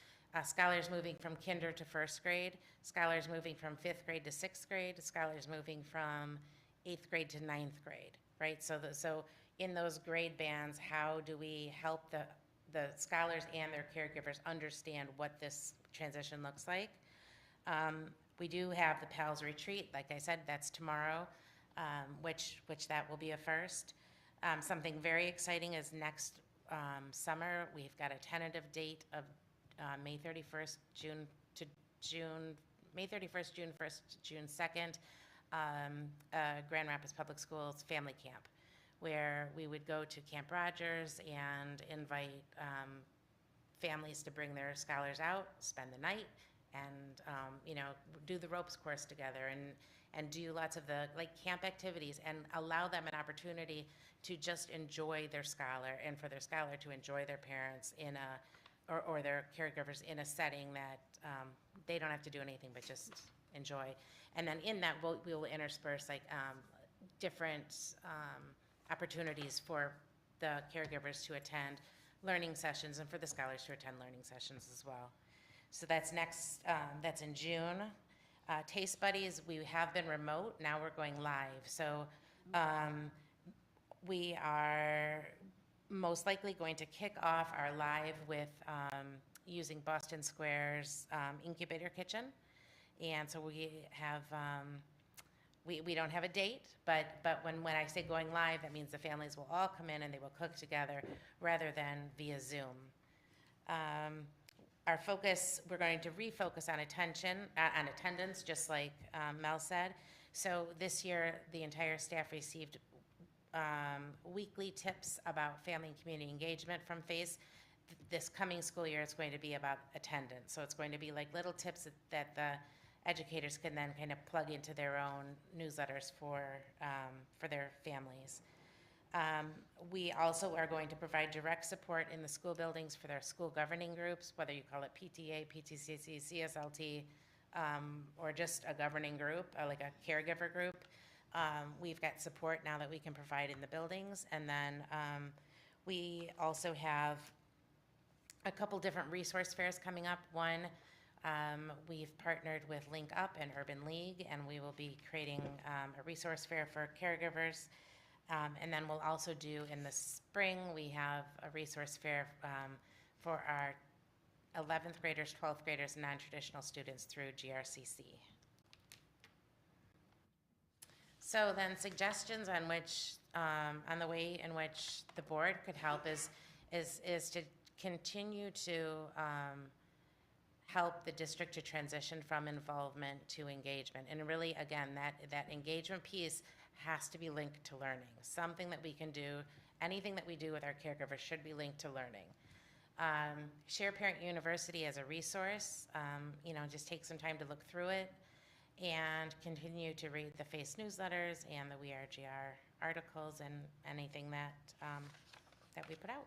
Speaker 6: scholars moving from kinder to first grade, scholars moving from 5th grade to 6th grade, scholars moving from 8th grade to 9th grade, right? So in those grade bands, how do we help the scholars and their caregivers understand what this transition looks like? We do have the PALS retreat. Like I said, that's tomorrow, which that will be a first. Something very exciting is next summer. We've got a tentative date of May 31st, June 1st, June 2nd, Grand Rapids Public Schools Family Camp, where we would go to Camp Rogers and invite families to bring their scholars out, spend the night, and do the ropes course together and do lots of the camp activities and allow them an opportunity to just enjoy their scholar and for their scholar to enjoy their parents in or their caregivers in a setting that they don't have to do anything but just enjoy. And then in that, we will intersperse like different opportunities for the caregivers to attend learning sessions and for the scholars to attend learning sessions as well. So that's next, that's in June. Taste Buddies, we have been remote, now we're going live. So we are most likely going to kick off our live with using Boston Square's incubator kitchen. And so we have, we don't have a date, but when I say going live, that means the families will all come in and they will cook together rather than via Zoom. Our focus, we're going to refocus on attendance, just like Mel said. So this year, the entire staff received weekly tips about family and community engagement from FACE. This coming school year, it's going to be about attendance. So it's going to be like little tips that the educators can then kind of plug into their own newsletters for their families. We also are going to provide direct support in the school buildings for their school governing groups, whether you call it PTA, PTCC, CSLT, or just a governing group, like a caregiver group. We've got support now that we can provide in the buildings. And then we also have a couple different resource fairs coming up. One, we've partnered with Link Up and Urban League, and we will be creating a resource fair for caregivers. And then we'll also do in the spring, we have a resource fair for our 11th graders, 12th graders, and non-traditional students through GRCC. So then suggestions on which, on the way in which the board could help is to continue to help the district to transition from involvement to engagement. And really, again, that engagement piece has to be linked to learning. Something that we can do, anything that we do with our caregivers should be linked to learning. Share Parent University as a resource, just take some time to look through it and continue to read the FACE newsletters and the We Are GR articles and anything that we put out.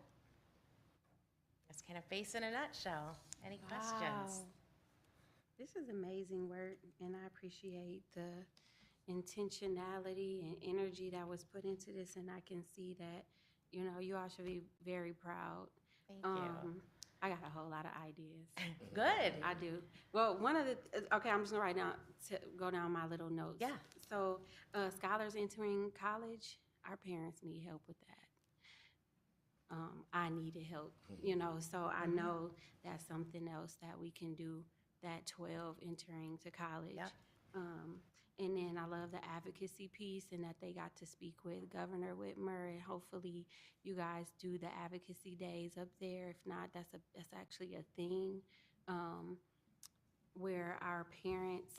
Speaker 6: That's kind of FACE in a nutshell. Any questions?
Speaker 5: Wow. This is amazing work, and I appreciate the intentionality and energy that was put into this, and I can see that, you all should be very proud.
Speaker 6: Thank you.
Speaker 5: I got a whole lot of ideas.
Speaker 6: Good.
Speaker 5: I do. Well, I'm just gonna go down my little notes.
Speaker 6: Yeah.
Speaker 5: So, scholars entering college, our parents need help with that. I needed help, so I know that's something else that we can do, that 12 entering to college.
Speaker 6: Yep.
Speaker 5: And then I love the advocacy piece and that they got to speak with Governor Whitmer, and hopefully you guys do the advocacy days up there. If not, that's actually a thing where our parents,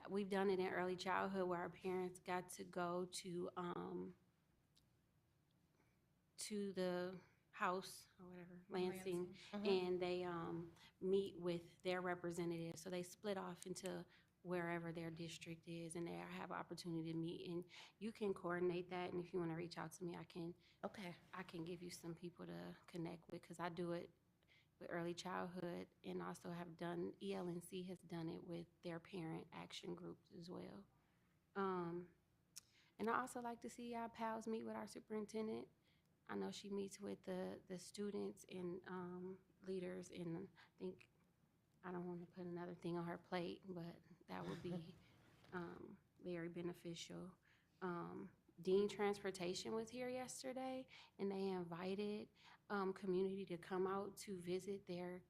Speaker 5: we've done it in early childhood where our parents got to go to the house or whatever, Lansing. And they meet with their representatives. So they split off into wherever their district is, and they have opportunity to meet. And you can coordinate that. And if you want to reach out to me, I can give you some people to connect with, because I do it with early childhood, and also have done, ELNC has done it with their parent action groups as well. And I also like to see our pals meet with our superintendent. I know she meets with the students and leaders, and I don't want to put another thing on her plate, but that would be very beneficial. Dean Transportation was here yesterday, and they invited community to come out to visit their,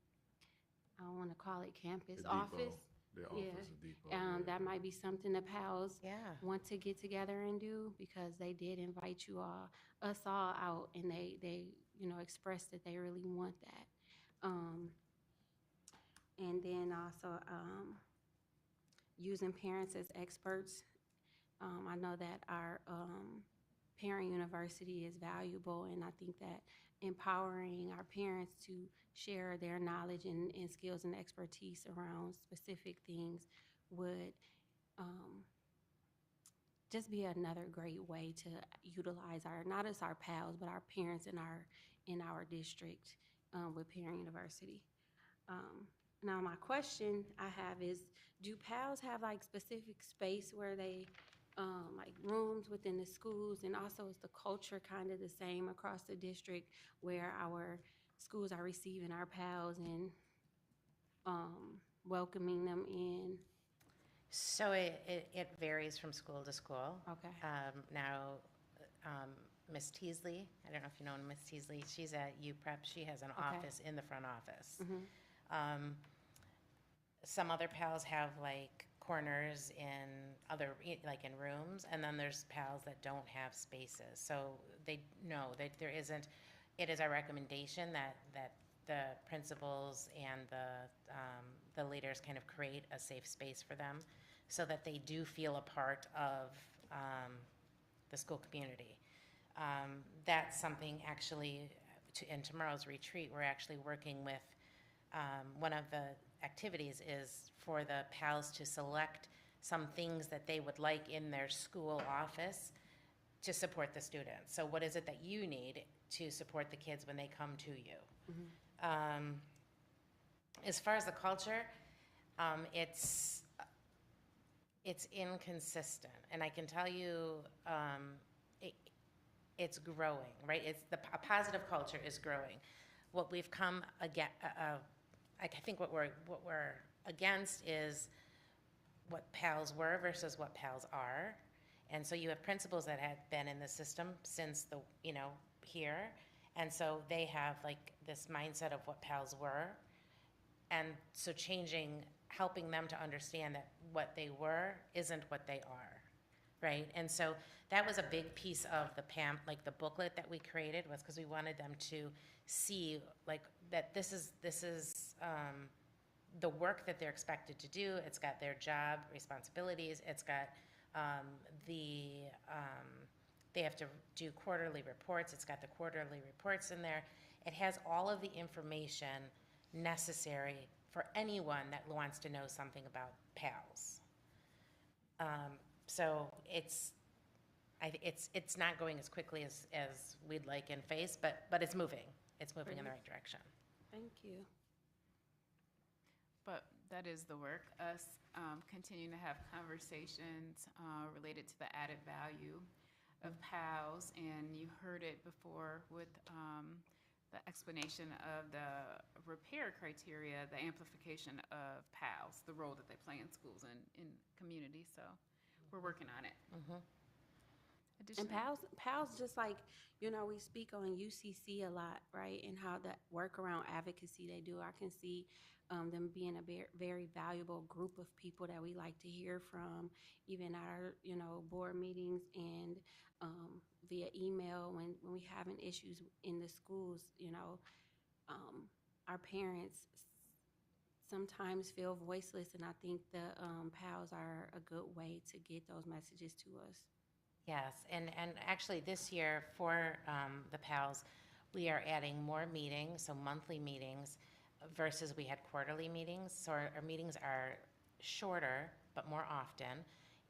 Speaker 5: I don't want to call it campus,
Speaker 1: The
Speaker 5: office.
Speaker 1: depot. Their office, the depot.
Speaker 5: That might be something the pals want to get together and do, because they did invite us all out, and they expressed that they really want that. And then also using parents as experts. I know that our parent university is valuable, and I think that empowering our parents to share their knowledge and skills and expertise around specific things would just be another great way to utilize not just our pals, but our parents in our district with Perry University. Now, my question I have is, do PALs have like specific space where they, like rooms within the schools? And also, is the culture kind of the same across the district where our schools are receiving our PALs and welcoming them in?
Speaker 6: So it varies from school to school.
Speaker 5: Okay.
Speaker 6: Now, Miss Teasley, I don't know if you know Miss Teasley, she's at UPrep. She has an
Speaker 5: Okay.
Speaker 6: office in the front office.
Speaker 5: Mhm.
Speaker 6: Some other PALs have like corners in other, like in rooms, and then there's PALs that don't have spaces. So there isn't, it is our recommendation that the principals and the leaders kind of create a safe space for them so that they do feel a part of the school community. That's something actually, in tomorrow's retreat, we're actually working with, one of the activities is for the PALs to select some things that they would like in their school office to support the students. So what is it that you need to support the kids when they come to you? As far as the culture, it's inconsistent, and I can tell you, it's growing, right? A positive culture is growing. What we've come again, I think what we're against is what PALs were versus what PALs are, and so you have principals that have been in the system since here, and so they have like this mindset of what PALs were, and so helping them to understand that what they were isn't what they are, right? And so that was a big piece of the the booklet that we created, was because we wanted them to see like that this is the work that they're expected to do. It's got their job responsibilities. It's got they have to do quarterly reports. It's got the quarterly reports in there. It has all of the information necessary for anyone that wants to know something about PALs. So it's not going as quickly as we'd like in FACE, but it's moving. It's moving in the right direction.
Speaker 5: Thank you.
Speaker 2: But that is the work, us continuing to have conversations related to the added value of PALs. And you heard it before with the explanation of the repair criteria, the amplification of PALs, the role that they play in schools and in communities. So we're working on it.
Speaker 5: And PALs, just like, we speak on UCC a lot, right? And how that work around advocacy they do. I can see them being a very valuable group of people that we like to hear from, even at our, board meetings and via email when we having issues in the schools. Our parents sometimes feel voiceless, and I think the PALs are a good way to get those messages to us.
Speaker 6: Yes, and actually this year for the PALs, we are adding more meetings, so monthly meetings, versus we had quarterly meetings. So our meetings are shorter, but more often,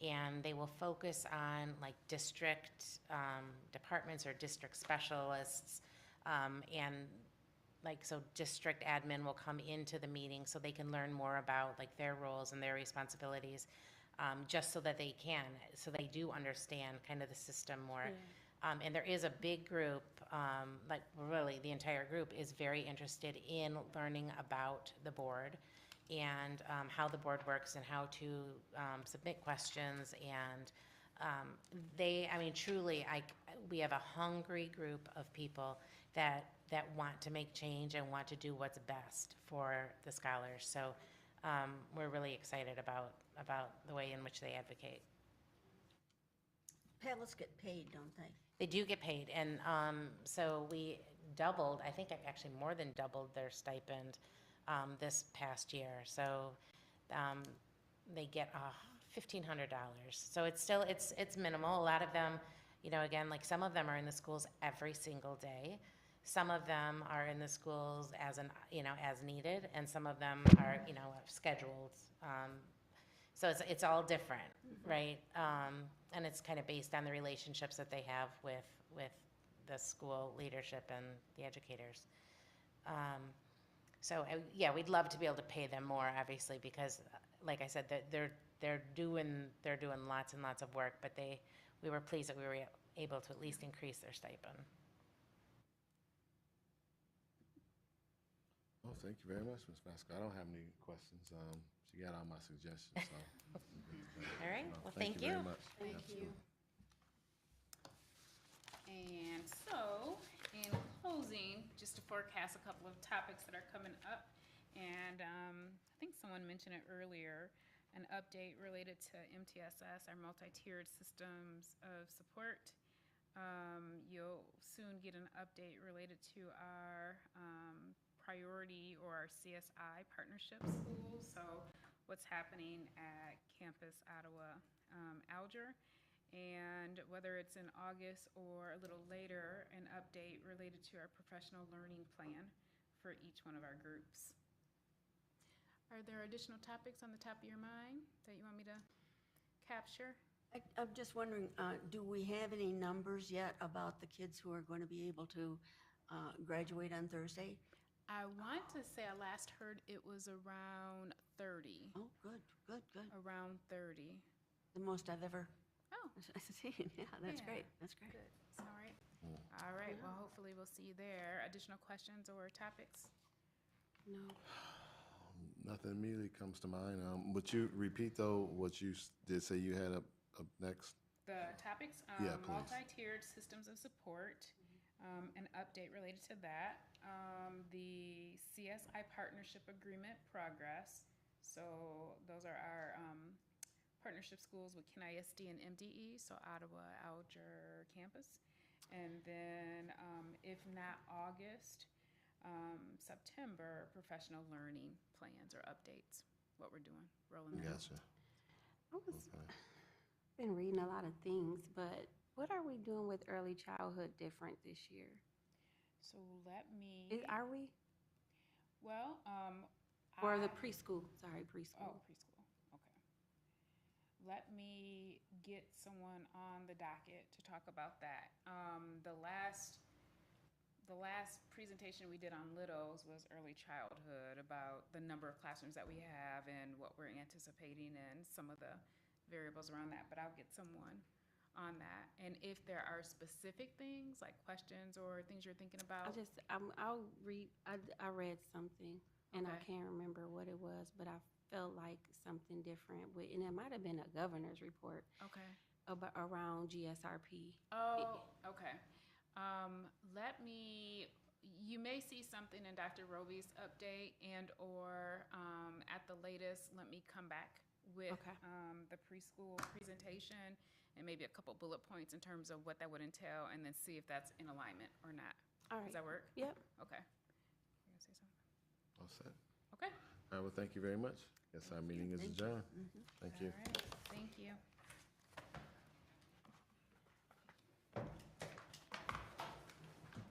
Speaker 6: and they will focus on like district departments or district specialists, and so district admin will come into the meeting so they can learn more about like their roles and their responsibilities. Just so that they do understand kind of the system more. And there is a big group, like really the entire group is very interested in learning about the board and how the board works and how to submit questions. And truly, we have a hungry group of people that want to make change and want to do what's best for the scholars. So we're really excited about the way in which they advocate.
Speaker 4: PALs get paid, don't they?
Speaker 6: They do get paid, and so we doubled, I think actually more than doubled their stipend this past year. So they get $1,500. So it's minimal. A lot of them, again, like some of them are in the schools every single day. Some of them are in the schools as needed, and some of them are, scheduled. So it's all different, right? And it's kind of based on the relationships that they have with the school leadership and the educators. So, yeah, we'd love to be able to pay them more, obviously, because, like I said, they're doing lots and lots of work, but we were pleased that we were able to at least increase their stipend.
Speaker 1: Well, thank you very much, Ms. Vasco. I don't have any questions. She got all my suggestions, so.
Speaker 6: All right, well, thank
Speaker 1: very
Speaker 6: you.
Speaker 1: much.
Speaker 2: Thank you. And so, in closing, just to forecast a couple of topics that are coming up, and I think someone mentioned it earlier, an update related to MTSS, our multi-tiered systems of support. You'll soon get an update related to our priority or our CSI partnership schools. So what's happening at Campus Ottawa Alger, and whether it's in August or a little later, an update related to our professional learning plan for each one of our groups. Are there additional topics on the top of your mind that you want me to capture?
Speaker 4: I'm just wondering, do we have any numbers yet about the kids who are going to be able to graduate on Thursday?
Speaker 2: I want to say I last heard it was around 30.
Speaker 4: Oh, good.
Speaker 2: Around 30.
Speaker 4: The most I've ever
Speaker 2: Oh,
Speaker 4: seen. Yeah, that's
Speaker 2: Yeah.
Speaker 4: great. That's great.
Speaker 2: good. All right. All right. Well, hopefully we'll see you there. Additional questions or topics?
Speaker 5: No.
Speaker 1: Nothing immediately comes to mind. Would you repeat, though, what you did say you had up next?
Speaker 2: The topics,
Speaker 1: Yeah, please.
Speaker 2: multi-tiered systems of support, an update related to that, the CSI partnership agreement progress. So those are our partnership schools with Ken ISD and MDE, so Ottawa, Alger campus. And then if not August, September, professional learning plans or updates, what we're doing, rolling out.
Speaker 1: Gotcha.
Speaker 5: I was
Speaker 1: Okay.
Speaker 5: been reading a lot of things, but what are we doing with early childhood different this year?
Speaker 2: So let me,
Speaker 5: Are we?
Speaker 2: well,
Speaker 5: Or the
Speaker 2: I-
Speaker 5: preschool? Sorry,
Speaker 2: Oh,
Speaker 5: preschool.
Speaker 2: preschool, okay. Let me get someone on the docket to talk about that. The last presentation we did on Littles was early childhood, about the number of classrooms that we have and what we're anticipating and some of the variables around that, but I'll get someone on that. And if there are specific things, like questions or things you're thinking about.
Speaker 5: I'll read. I read something, and I
Speaker 2: Okay.
Speaker 5: can't remember what it was, but I felt like something different. And it might have been a governor's report
Speaker 2: Okay.
Speaker 5: about around GSRP.
Speaker 2: Oh, okay. You may see something in Dr. Roby's update and/or at the latest, let me come back with
Speaker 5: Okay.
Speaker 2: the preschool presentation and maybe a couple bullet points in terms of what that would entail, and then see if that's in alignment or not.
Speaker 5: All right.
Speaker 2: Does that work?
Speaker 5: Yep.
Speaker 2: Okay. You gonna say something?
Speaker 1: All set.
Speaker 2: Okay.
Speaker 1: All right, well, thank you very much. Yes, our meeting is
Speaker 4: Thank you.
Speaker 1: adjourned. Thank you.
Speaker 2: All right.